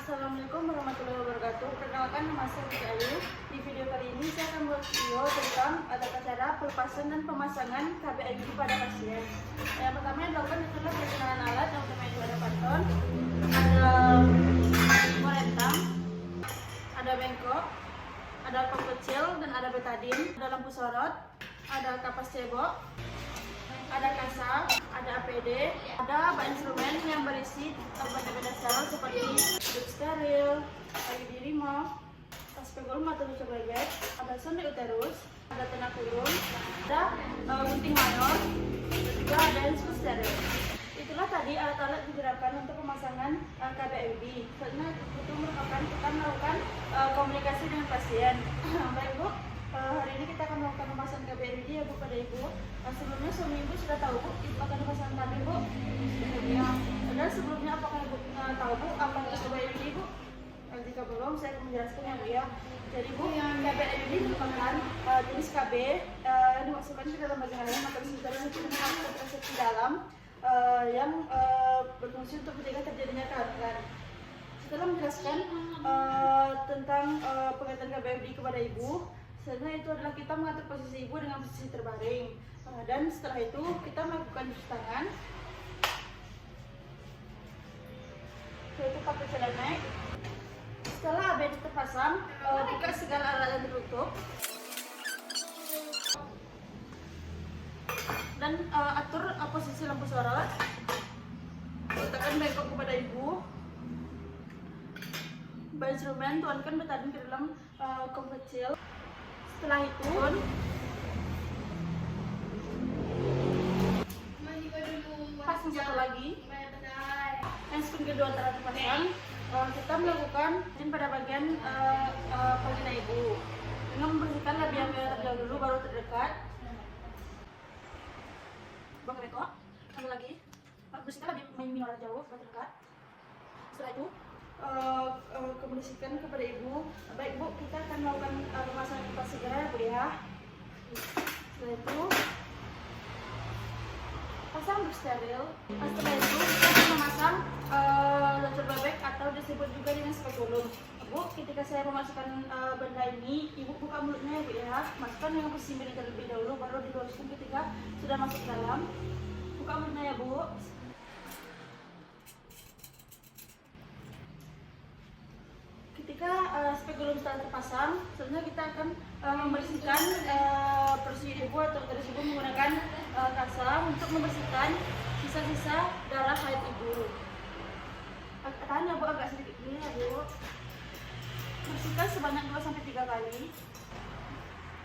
Assalamualaikum warahmatullahi wabarakatuh. Perkenalkan, nama saya Putri Ayu. Di video kali ini saya akan membuat video tentang tata cara pelepasan dan pemasangan KBID pada pasien. Yang pertama yang dilakukan adalah perkenalan alat. Yang pertama itu ada panton, ada monentang, ada bengkok, ada pom kecil dan ada betadin, ada lampu sorot, ada kapas cebok, ada kasa, ada APD, ada instrumen yang berisi obat-obat dasar seperti duk steril, IUD 5, tas pegolum atau lucu bebek, ada sonde uterus, ada tenakulum, ada gunting mayor, dan juga ada infus steril. Itulah tadi alat-alat digunakan untuk pemasangan KBID. Karena itu merupakan kita melakukan komunikasi dengan pasien. Baik Bu, hari ini kita akan melakukan pemasangan KBID ya Bu pada Ibu. Sebelumnya suami Ibu sudah tahu Bu akan pemasangan kami Bu? Ya. Dan sebelumnya apakah Ibu tahu Bu apa itu KBID Bu? Jika belum, saya akan menjelaskan ya Bu ya. Jadi Bu, KBID merupakan jenis KB yang dimasukkan ke dalam bagian dalam atau sekitar itu mengangkut resepsi dalam yang berfungsi untuk mencegah terjadinya kehamilan. Setelah menjelaskan tentang pengertian KBID kepada Ibu, sebenarnya itu adalah kita mengatur posisi Ibu dengan posisi terbaring. Dan setelah itu kita melakukan cuci tangan. Yaitu pakai celemek. Setelah ABD terpasang, buka segala alat yang tertutup. Dan atur posisi lampu sorot. Letakkan bengkok kepada Ibu. Instrumen tuangkan betadin ke dalam kom kecil. Setelah itu pasang satu lagi. Instrumen kedua antara terpasang. Kita melakukan pada bagian vagina Ibu dengan membersihkan labia terjauh dulu baru terdekat. Buang bengkok, satu lagi. Bersihkan labia minor jauh baru terdekat. Setelah itu komunikasikan kepada Ibu. Baik Bu, kita akan melakukan pemasangan kipas segera ya Bu ya. Setelah itu pasang duk steril. Setelah itu kita akan memasang lucu bebek atau disebut juga dengan spekulum. Bu, ketika saya memasukkan benda ini, Ibu buka mulutnya ya Bu ya. Masukkan dengan posisi militer terlebih dahulu, baru diluruskan ketika sudah masuk ke dalam. Buka mulutnya ya Bu. Ketika spekulum telah terpasang, selanjutnya kita akan membersihkan persi Ibu atau uterus Ibu menggunakan kasa untuk membersihkan sisa-sisa darah haid Ibu. Tahan ya Bu, agak sedikit dulu ya Bu. Bersihkan sebanyak 2-3 kali.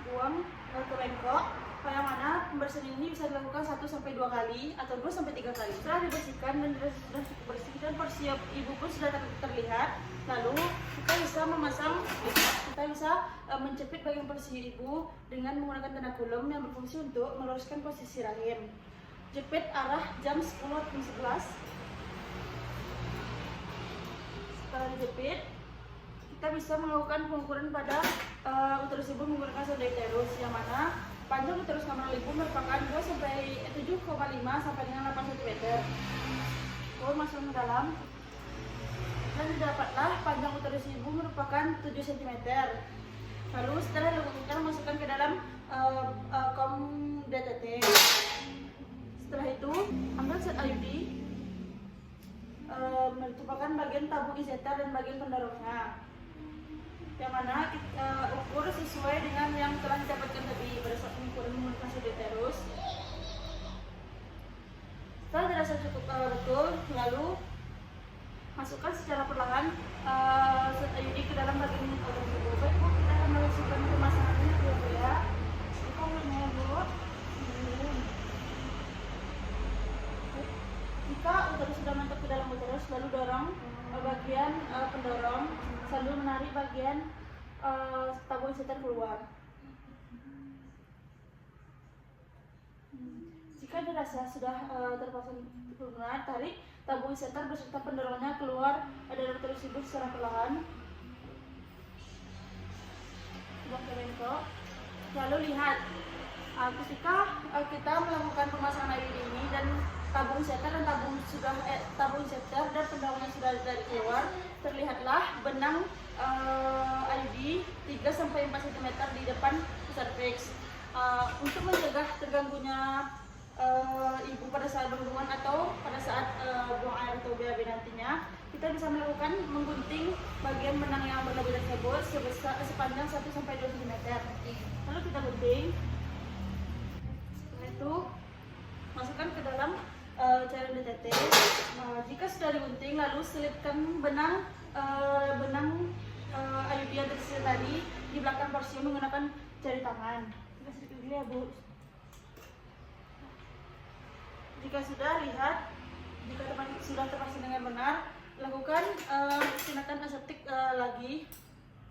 Buang ke bengkok. Yang mana pembersihan ini bisa dilakukan 1-2 kali atau 2-3 kali. Setelah dibersihkan dan sudah cukup bersih dan porsi Ibu pun sudah terlihat, lalu kita bisa memasang, kita bisa menjepit bagian porsi Ibu dengan menggunakan tenakulum yang berfungsi untuk meluruskan posisi rahim. Jepit arah jam 10 atau 11. Setelah dijepit, kita bisa melakukan pengukuran pada uterus Ibu menggunakan sonde uterus, yang mana panjang uterus normal Ibu merupakan 7,5 sampai dengan 8 cm. Masuk ke dalam dan didapatlah panjang uterus Ibu merupakan 7 cm. Lalu setelah dilakukan, masukkan ke dalam kom DTT. Setelah itu ambil set IUD, merupakan bagian tabung iseter dan bagian pendorongnya, yang mana kita ukur sesuai dengan yang telah didapatkan tadi berdasarkan ukuran menggunakan sonde uterus. Setelah dirasa cukup betul, lalu masukkan secara perlahan set IUD ke dalam bagian uterus Ibu. Baik Bu, kita akan melakukan pemasangannya ya Bu ya. Buka mulutnya Bu. Jika uterus sudah mantap ke dalam uterus, lalu dorong bagian pendorong sambil menarik bagian tabung iseter keluar. Jika dirasa sudah terpasang benar, tarik tabung iseter beserta pendorongnya keluar dari uterus Ibu secara perlahan. Buang ke bengkok. Lalu lihat ketika kita melakukan pemasangan IUD ini dan tabung iseter dan tabung iseter dan pendorongnya sudah dari keluar, terlihat lihatlah benang IUD 3-4 cm di depan cervix untuk mencegah terganggunya ibu pada saat berhubungan atau pada saat buang air atau BAB nantinya. Kita bisa melakukan menggunting bagian benang yang berlebih tersebut sepanjang 1-2 cm. Lalu kita gunting. Setelah itu masukkan ke dalam cairan DTT. Jika sudah digunting, lalu selipkan benang IUD yang tersisa tadi di belakang porsium menggunakan jari tangan. Kita sedikit dulu ya, Bu. Jika sudah, lihat jika sudah terpasang dengan benar, lakukan tindakan aseptik lagi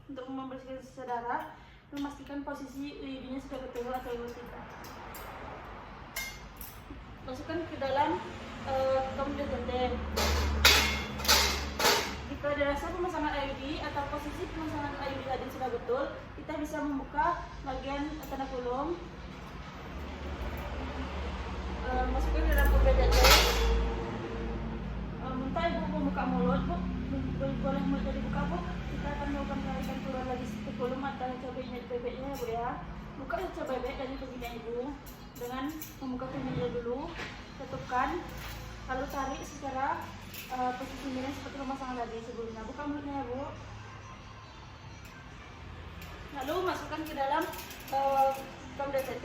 untuk membersihkan sisa darah, memastikan posisi IUD-nya sudah betul atau tidak. Masukkan ke dalam tong DTT. Jika dirasa pemasangan IUD atau posisi pemasangan IUD tadi sudah betul, kita bisa membuka bagian tanda kulum, masukkan ke dalam tong DTT. Minta ibu membuka mulut, Bu. Boleh mulutnya dibuka, Bu. Kita akan melakukan penarikan keluar lagi satu kulum atau cabainya bebeknya, Bu ya. Buka cabai bebek dari bagian ibu dengan membuka pinggirnya dulu, tutupkan, lalu tarik secara posisi miring seperti pemasangan tadi sebelumnya. Buka mulutnya ya, Bu. Lalu masukkan ke dalam tong DTT.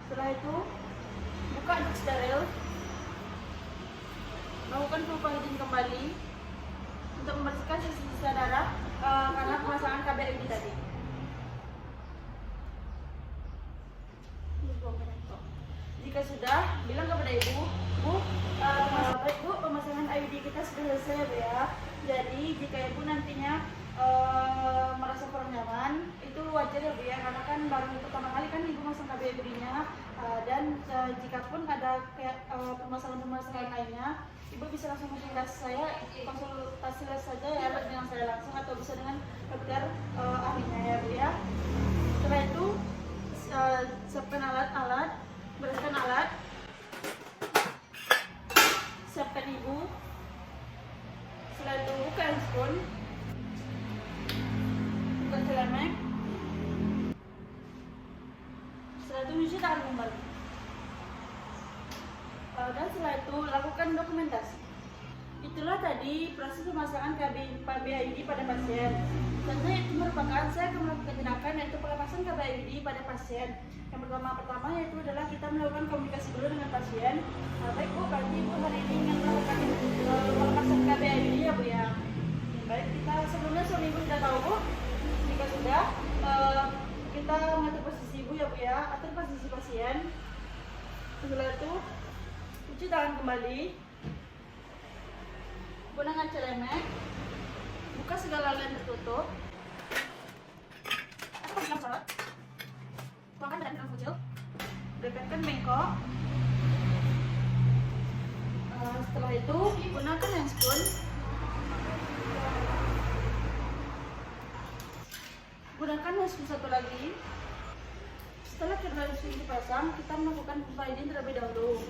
Setelah itu buka untuk steril. Lakukan penghitung kembali untuk membersihkan sisa darah karena pemasangan KBID tadi. Jika sudah, bilang kepada ibu, Bu, baik Bu, pemasangan IUD kita sudah selesai ya, Bu ya. Jadi jika ibu nantinya merasa kurang nyaman, itu wajar ya, Bu ya, karena kan baru pertama kali kan ibu masang KBID-nya, dan jikapun ada kayak permasalahan-permasalahan lainnya, ibu bisa langsung konsultasi saya, konsultasi saja ya dengan saya langsung atau bisa dengan dokter ahlinya ya, Bu ya. Setelah itu siapkan alat-alat, bereskan alat, siapkan ibu. Setelah itu buka handphone, buka celemek. Setelah itu cuci tangan kembali. Dan setelah itu lakukan dokumentasi. Itulah tadi proses pemasangan KBID pada pasien. Tentunya itu merupakan saya akan melakukan tindakan yaitu pelepasan KBID pada pasien. Yang pertama yaitu adalah kita melakukan komunikasi dulu dengan pasien. Baik Bu, berarti Ibu hari ini ingin melakukan pelepasan KBID ya, Bu ya. Baik, kita sebelumnya seminggu sudah tahu, Bu. Jika sudah, kita mengatur posisi Ibu ya, Bu ya, atur posisi pasien. Setelah itu cuci tangan kembali, gunakan celemek, buka segala lem tertutup, pasang salat, tuangkan dalam kecil, dekatkan bengkok. Setelah itu gunakan handspoon, gunakan handspoon satu lagi. Setelah handspoon dipasang, kita melakukan pulpa terlebih dahulu.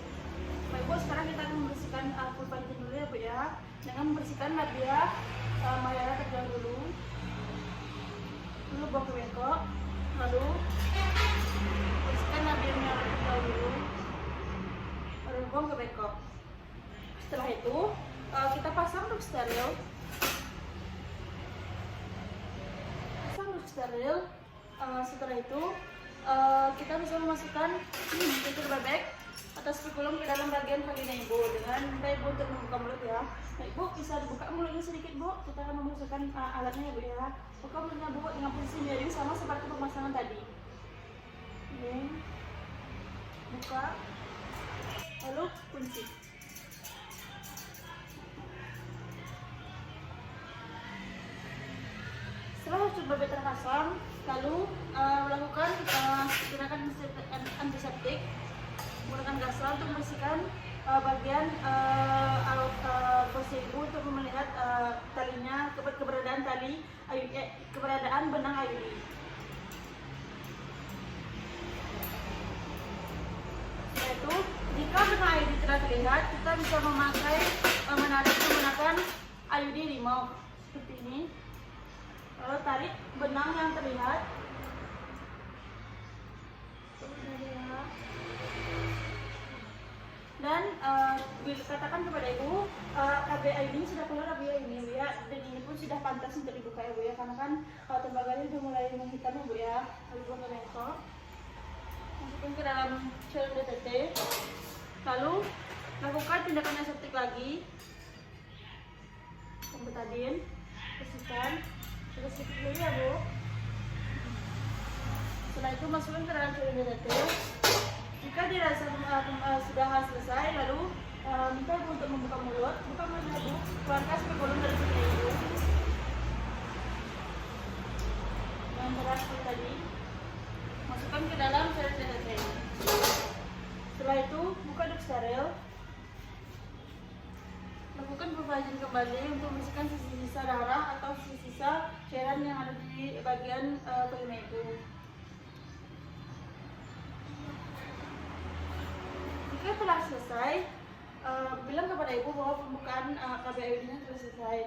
Baik Bu, sekarang kita akan membersihkan pulpa dulu ya, Bu ya, dengan membersihkan labia mayara terlebih dahulu. Lalu buang ke bengkok, lalu bersihkan labia mayara terlebih dahulu, lalu buang ke bengkok. Setelah itu kita pasang untuk steril. Setelah itu kita bisa memasukkan titik bebek atau spekulum ke dalam bagian vagina ibu dengan minta ibu untuk membuka mulut ya. Nah, ibu bisa dibuka mulutnya sedikit, Bu. Kita akan memasukkan alatnya ya, Bu ya. Buka mulutnya, Bu, dengan posisi miring sama seperti pemasangan tadi. Oke. Buka, lalu kunci. Setelah tube bebek terpasang, lalu melakukan tindakan antiseptik menggunakan gasal untuk membersihkan bagian posisi ibu untuk melihat talinya, keberadaan tali keberadaan benang IUD. Setelah itu, jika benang IUD tidak terlihat, kita bisa memakai menarik menggunakan IUD remote seperti ini. Lalu tarik benang yang terlihat. Dan katakan kepada ibu, KBI ini sudah keluar ya ini bu ya, dan ini pun sudah pantas untuk dibuka ya bu ya, karena kan tembaganya sudah mulai menghitam ya bu ya. Lalu buka besok, masukkan ke dalam cairan DTT, lalu lakukan tindakan aseptik lagi, betadin, bersihkan, terus sedikit dulu ya bu. Setelah itu masukkan ke dalam cairan DTT. Jika dirasa sudah selesai, lalu minta ibu untuk membuka mulut, buka mulut ibu, keluarkan sampai bolong dari sini ibu. Yang beras seperti tadi, masukkan ke dalam cairan DTT. Setelah itu buka duk steril, lakukan pembajikan kembali untuk membersihkan sisa-sisa darah atau sisa cairan yang ada di bagian telinga ibu. Jika telah selesai, bilang kepada ibu bahwa pembukaan KBI-nya telah selesai.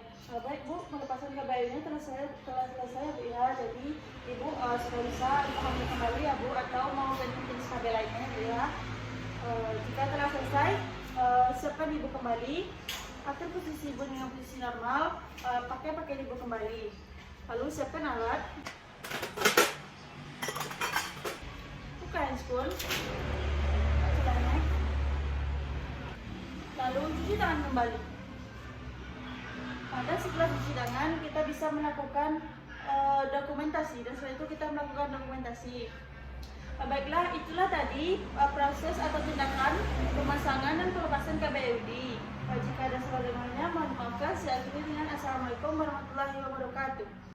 Baik bu, melepaskan KBI-nya telah selesai bu ya. Jadi ibu sudah bisa hamil kembali ya bu, atau mau ganti jenis KB lainnya bu ya. Jika telah selesai, siapkan ibu kembali. Atur posisi ibu dengan posisi normal, pakai ibu kembali. Lalu siapkan alat. Buka handspoon. Lalu cuci tangan kembali. Pada setelah cuci tangan, kita bisa melakukan dokumentasi, dan setelah itu kita melakukan dokumentasi. Baiklah, itulah tadi proses atau tindakan pemasangan dan pelepasan KBIUD. Jika ada salah dengarnya, mohon maaf. Saya akhiri dengan Assalamualaikum warahmatullahi wabarakatuh.